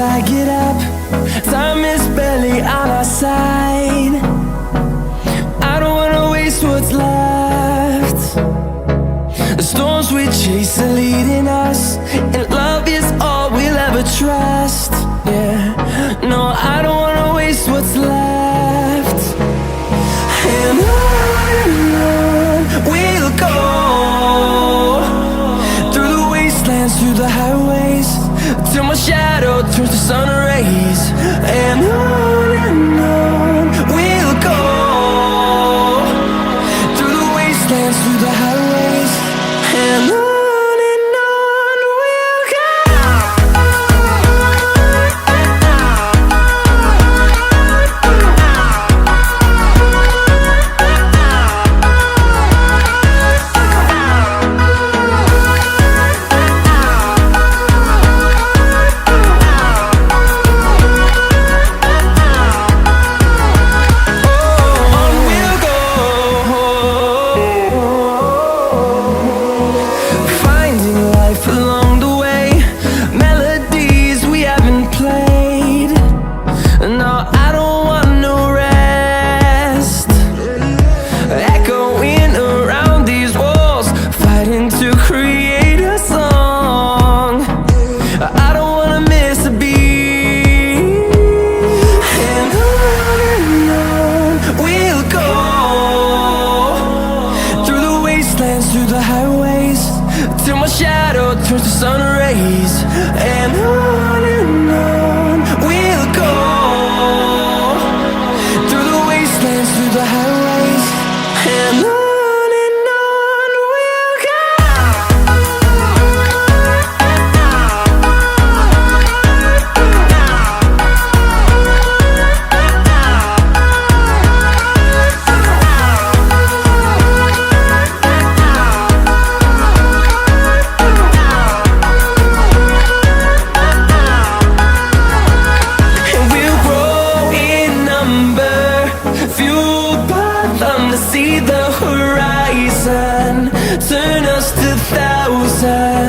I get up. Time is barely on our side. I don't wanna waste what's left. The storms we chase are leading us, and love is all we'll ever trust. Yeah, no, I don't wanna waste what's left. And on we'll go, through the wastelands, through the highways, till my shadow turns to sun rays.